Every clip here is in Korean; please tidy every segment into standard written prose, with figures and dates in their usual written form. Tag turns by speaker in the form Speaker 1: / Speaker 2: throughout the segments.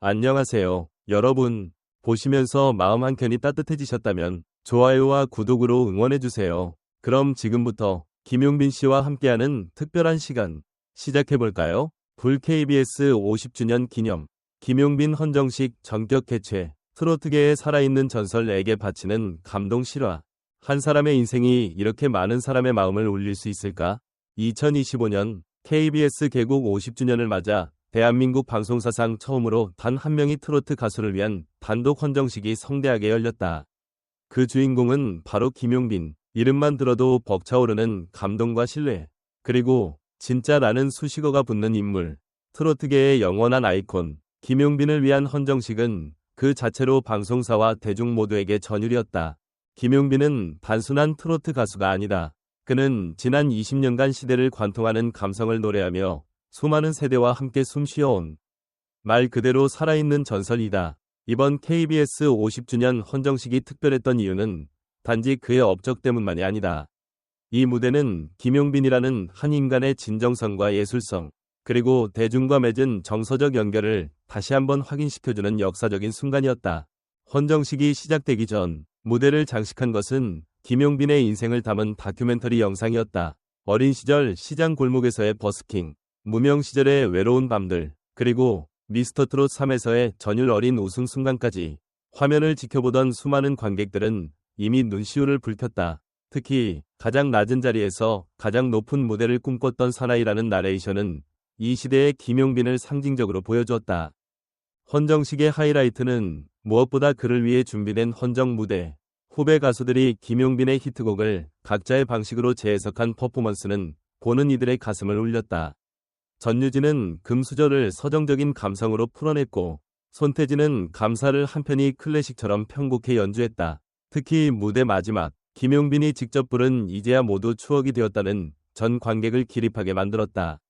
Speaker 1: 안녕하세요. 여러분, 보시면서 마음 한켠이 따뜻해지셨다면 좋아요와 구독으로 응원해주세요. 그럼 지금부터 김용빈 씨와 함께하는 특별한 시간 시작해볼까요? 불 KBS 50주년 기념 김용빈 헌정식 전격 개최 트로트계의 살아있는 전설에게 바치는 감동 실화. 한 사람의 인생이 이렇게 많은 사람의 마음을 울릴 수 있을까? 2025년 KBS 개국 50주년을 맞아 대한민국 방송사상 처음으로 단 한 명의 트로트 가수를 위한 단독 헌정식이 성대하게 열렸다. 그 주인공은 바로 김용빈. 이름만 들어도 벅차오르는 감동과 신뢰, 그리고 진짜라는 수식어가 붙는 인물. 트로트계의 영원한 아이콘, 김용빈을 위한 헌정식은 그 자체로 방송사와 대중 모두에게 전율이었다. 김용빈은 단순한 트로트 가수가 아니다. 그는 지난 20년간 시대를 관통하는 감성을 노래하며 수많은 세대와 함께 숨쉬어온 말 그대로 살아있는 전설이다. 이번 KBS 50주년 헌정식이 특별했던 이유는 단지 그의 업적 때문만이 아니다. 이 무대는 김용빈이라는 한 인간의 진정성과 예술성, 그리고 대중과 맺은 정서적 연결을 다시 한번 확인시켜주는 역사적인 순간이었다. 헌정식이 시작되기 전 무대를 장식한 것은 김용빈의 인생을 담은 다큐멘터리 영상이었다. 어린 시절 시장 골목에서의 버스킹, 무명 시절의 외로운 밤들, 그리고 미스터트롯 3에서의 전율 어린 우승 순간까지 화면을 지켜보던 수많은 관객들은 이미 눈시울을 붉혔다. 특히 가장 낮은 자리에서 가장 높은 무대를 꿈꿨던 사나이라는 나레이션은 이 시대의 김용빈을 상징적으로 보여주었다. 헌정식의 하이라이트는 무엇보다 그를 위해 준비된 헌정 무대. 후배 가수들이 김용빈의 히트곡을 각자의 방식으로 재해석한 퍼포먼스는 보는 이들의 가슴을 울렸다. 전유진은 금수저를 서정적인 감성으로 풀어냈고, 손태진은 감사를 한편이 클래식처럼 편곡해 연주했다. 특히 무대 마지막, 김용빈이 직접 부른 이제야 모두 추억이 되었다는 전 관객을 기립하게 만들었다.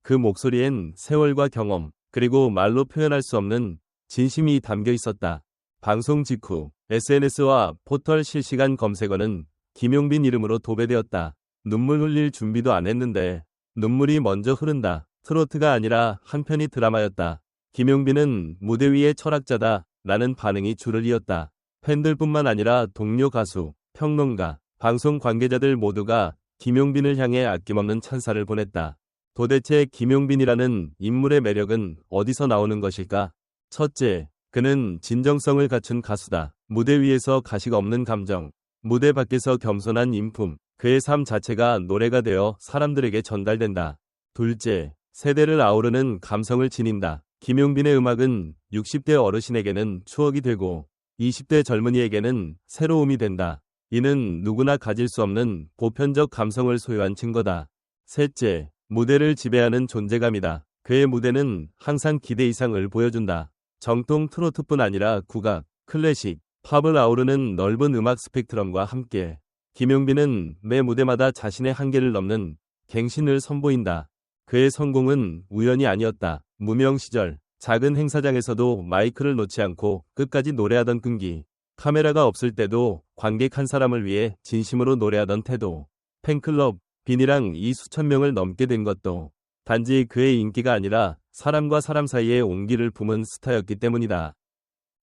Speaker 1: 그 목소리엔 세월과 경험, 그리고 말로 표현할 수 없는 진심이 담겨 있었다. 방송 직후 SNS와 포털 실시간 검색어는 김용빈 이름으로 도배되었다. 눈물 흘릴 준비도 안 했는데 눈물이 먼저 흐른다. 트로트가 아니라 한편이 드라마였다. 김용빈은 무대 위의 철학자다 라는 반응이 줄을 이었다. 팬들뿐만 아니라 동료 가수, 평론가, 방송 관계자들 모두가 김용빈을 향해 아낌없는 찬사를 보냈다. 도대체 김용빈이라는 인물의 매력은 어디서 나오는 것일까? 첫째, 그는 진정성을 갖춘 가수다. 무대 위에서 가식 없는 감정, 무대 밖에서 겸손한 인품, 그의 삶 자체가 노래가 되어 사람들에게 전달된다. 둘째, 세대를 아우르는 감성을 지닌다. 김용빈의 음악은 60대 어르신에게는 추억이 되고 20대 젊은이에게는 새로움이 된다. 이는 누구나 가질 수 없는 보편적 감성을 소유한 증거다. 셋째, 무대를 지배하는 존재감이다. 그의 무대는 항상 기대 이상을 보여준다. 정통 트로트뿐 아니라 국악, 클래식, 팝을 아우르는 넓은 음악 스펙트럼과 함께 김용빈은 매 무대마다 자신의 한계를 넘는 갱신을 선보인다. 그의 성공은 우연이 아니었다. 무명 시절 작은 행사장에서도 마이크를 놓지 않고 끝까지 노래하던 끈기, 카메라가 없을 때도 관객 한 사람을 위해 진심으로 노래하던 태도, 팬클럽, 빈이랑 이 수천 명을 넘게 된 것도 단지 그의 인기가 아니라 사람과 사람 사이의 온기를 품은 스타였기 때문이다.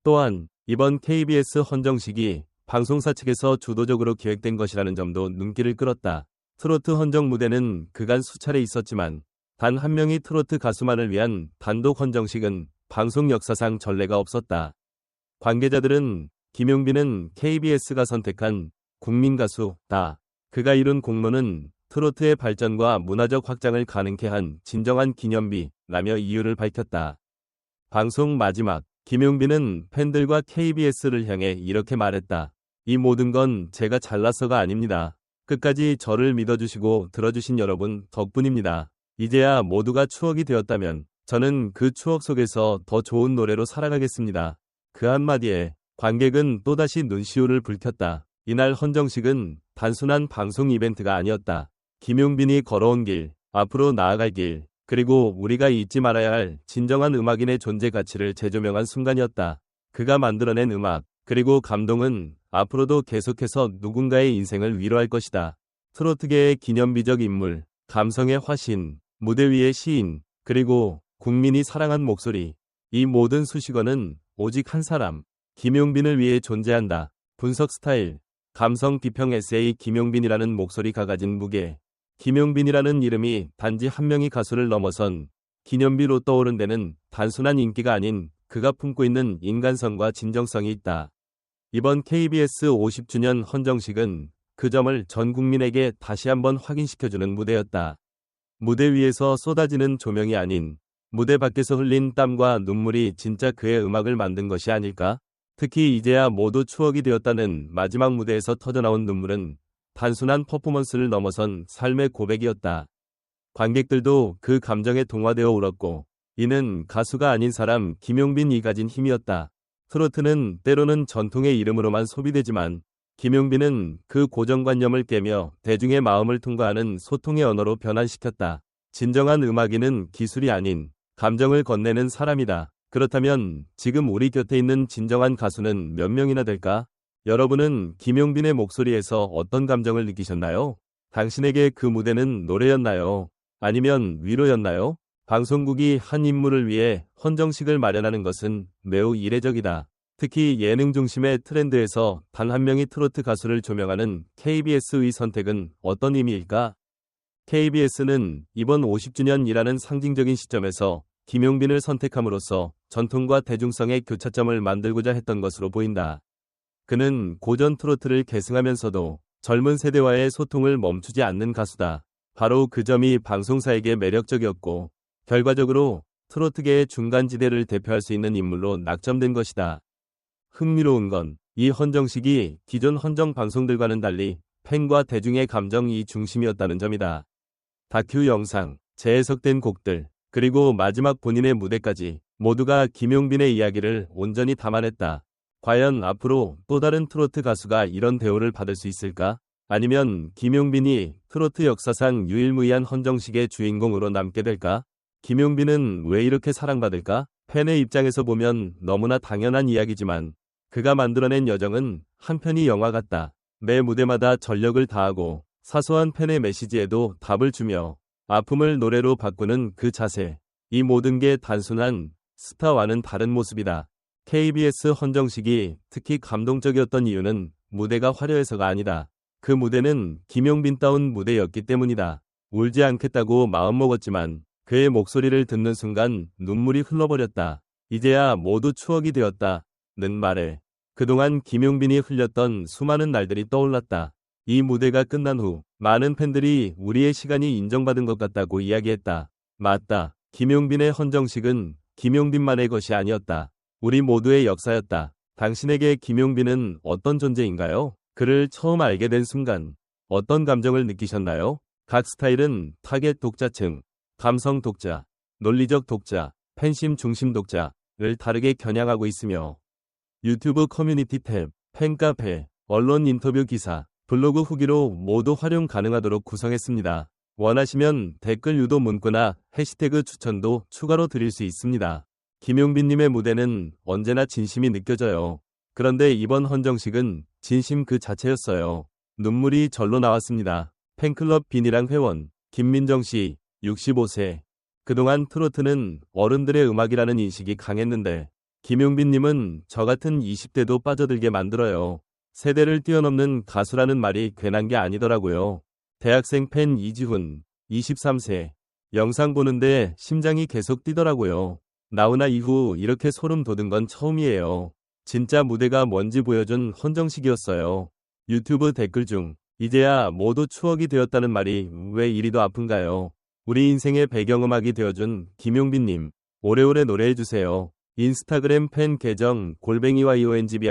Speaker 1: 또한 이번 KBS 헌정식이 방송사 측에서 주도적으로 기획된 것이라는 점도 눈길을 끌었다. 트로트 헌정 무대는 그간 수차례 있었지만 단 한 명의 트로트 가수만을 위한 단독 헌정식은 방송 역사상 전례가 없었다. 관계자들은 김용빈은 KBS가 선택한 국민 가수다. 그가 이룬 공로는 트로트의 발전과 문화적 확장을 가능케 한 진정한 기념비라며 이유를 밝혔다. 방송 마지막, 김용빈은 팬들과 KBS를 향해 이렇게 말했다. 이 모든 건 제가 잘나서가 아닙니다. 끝까지 저를 믿어주시고 들어주신 여러분 덕분입니다. 이제야 모두가 추억이 되었다면 저는 그 추억 속에서 더 좋은 노래로 살아가겠습니다. 그 한마디에 관객은 또다시 눈시울을 붉혔다. 이날 헌정식은 단순한 방송 이벤트가 아니었다. 김용빈이 걸어온 길, 앞으로 나아갈 길, 그리고 우리가 잊지 말아야 할 진정한 음악인의 존재 가치를 재조명한 순간이었다. 그가 만들어낸 음악, 그리고 감동은 앞으로도 계속해서 누군가의 인생을 위로할 것이다. 트로트계의 기념비적 인물, 감성의 화신, 무대 위의 시인, 그리고 국민이 사랑한 목소리. 이 모든 수식어는 오직 한 사람, 김용빈을 위해 존재한다. 분석 스타일, 감성 비평 에세이 김용빈이라는 목소리가 가진 무게. 김용빈이라는 이름이 단지 한 명의 가수를 넘어선 기념비로 떠오른 데는 단순한 인기가 아닌 그가 품고 있는 인간성과 진정성이 있다. 이번 KBS 50주년 헌정식은 그 점을 전 국민에게 다시 한번 확인시켜주는 무대였다. 무대 위에서 쏟아지는 조명이 아닌 무대 밖에서 흘린 땀과 눈물이 진짜 그의 음악을 만든 것이 아닐까? 특히 이제야 모두 추억이 되었다는 마지막 무대에서 터져나온 눈물은 단순한 퍼포먼스를 넘어선 삶의 고백이었다. 관객들도 그 감정에 동화되어 울었고 이는 가수가 아닌 사람 김용빈이 가진 힘이었다. 트로트는 때로는 전통의 이름으로만 소비되지만 김용빈은 그 고정관념을 깨며 대중의 마음을 통과하는 소통의 언어로 변환시켰다. 진정한 음악인은 기술이 아닌 감정을 건네는 사람이다. 그렇다면 지금 우리 곁에 있는 진정한 가수는 몇 명이나 될까? 여러분은 김용빈의 목소리에서 어떤 감정을 느끼셨나요? 당신에게 그 무대는 노래였나요? 아니면 위로였나요? 방송국이 한 인물을 위해 헌정식을 마련하는 것은 매우 이례적이다. 특히 예능 중심의 트렌드에서 단 한 명의 트로트 가수를 조명하는 KBS의 선택은 어떤 의미일까? KBS는 이번 50주년이라는 상징적인 시점에서 김용빈을 선택함으로써 전통과 대중성의 교차점을 만들고자 했던 것으로 보인다. 그는 고전 트로트를 계승하면서도 젊은 세대와의 소통을 멈추지 않는 가수다. 바로 그 점이 방송사에게 매력적이었고 결과적으로 트로트계의 중간지대를 대표할 수 있는 인물로 낙점된 것이다. 흥미로운 건 이 헌정식이 기존 헌정 방송들과는 달리 팬과 대중의 감정이 중심이었다는 점이다. 다큐 영상, 재해석된 곡들, 그리고 마지막 본인의 무대까지 모두가 김용빈의 이야기를 온전히 담아냈다. 과연 앞으로 또 다른 트로트 가수가 이런 대우를 받을 수 있을까? 아니면 김용빈이 트로트 역사상 유일무이한 헌정식의 주인공으로 남게 될까? 김용빈은 왜 이렇게 사랑받을까? 팬의 입장에서 보면 너무나 당연한 이야기지만 그가 만들어낸 여정은 한편의 영화 같다. 매 무대마다 전력을 다하고 사소한 팬의 메시지에도 답을 주며 아픔을 노래로 바꾸는 그 자세. 이 모든 게 단순한 스타와는 다른 모습이다. KBS 헌정식이 특히 감동적이었던 이유는 무대가 화려해서가 아니다. 그 무대는 김용빈다운 무대였기 때문이다. 울지 않겠다고 마음먹었지만 그의 목소리를 듣는 순간 눈물이 흘러버렸다. 이제야 모두 추억이 되었다. 는 말에 그동안 김용빈이 흘렸던 수많은 날들이 떠올랐다. 이 무대가 끝난 후 많은 팬들이 우리의 시간이 인정받은 것 같다고 이야기했다. 맞다. 김용빈의 헌정식은 김용빈만의 것이 아니었다. 우리 모두의 역사였다. 당신에게 김용빈은 어떤 존재인가요? 그를 처음 알게 된 순간 어떤 감정을 느끼셨나요? 각 스타일은 타겟 독자층, 감성 독자, 논리적 독자, 팬심 중심 독자를 다르게 겨냥하고 있으며 유튜브 커뮤니티 탭, 팬카페, 언론 인터뷰 기사, 블로그 후기로 모두 활용 가능하도록 구성했습니다. 원하시면 댓글 유도 문구나 해시태그 추천도 추가로 드릴 수 있습니다. 김용빈님의 무대는 언제나 진심이 느껴져요. 그런데 이번 헌정식은 진심 그 자체였어요. 눈물이 절로 나왔습니다. 팬클럽 비니랑 회원 김민정 씨, 65세. 그동안 트로트는 어른들의 음악이라는 인식이 강했는데 김용빈님은 저 같은 20대도 빠져들게 만들어요. 세대를 뛰어넘는 가수라는 말이 괜한 게 아니더라고요. 대학생 팬 이지훈, 23세. 영상 보는데 심장이 계속 뛰더라고요. 나훈아 이후 이렇게 소름 돋은 건 처음이에요. 진짜 무대가 뭔지 보여준 헌정식이었어요. 유튜브 댓글 중 이제야 모두 추억이 되었다는 말이 왜 이리도 아픈가요? 우리 인생의 배경음악이 되어준 김용빈님, 오래오래 노래해주세요. 인스타그램 팬 계정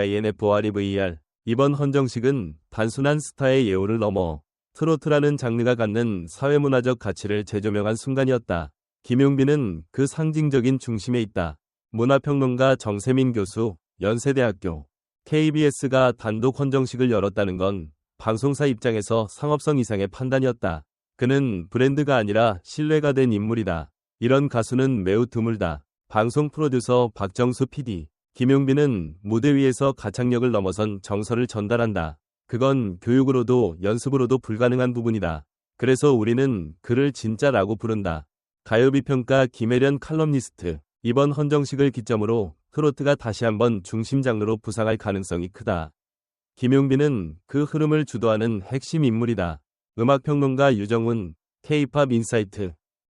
Speaker 1: _YONGBINFOREVER. 이번 헌정식은 단순한 스타의 예우를 넘어 트로트라는 장르가 갖는 사회문화적 가치를 재조명한 순간이었다. 김용빈은 그 상징적인 중심에 있다. 문화평론가 정세민 교수, 연세대학교. KBS가 단독 헌정식을 열었다는 건 방송사 입장에서 상업성 이상의 판단이었다. 그는 브랜드가 아니라 신뢰가 된 인물이다. 이런 가수는 매우 드물다. 방송 프로듀서 박정수 PD. 김용빈은 무대 위에서 가창력을 넘어선 정서를 전달한다. 그건 교육으로도 연습으로도 불가능한 부분이다. 그래서 우리는 그를 진짜라고 부른다. 가요비평가 김혜련 칼럼니스트. 이번 헌정식을 기점으로 트로트가 다시 한번 중심 장르로 부상할 가능성이 크다. 김용빈은 그 흐름을 주도하는 핵심 인물이다. 음악평론가 유정훈, K-팝 인사이트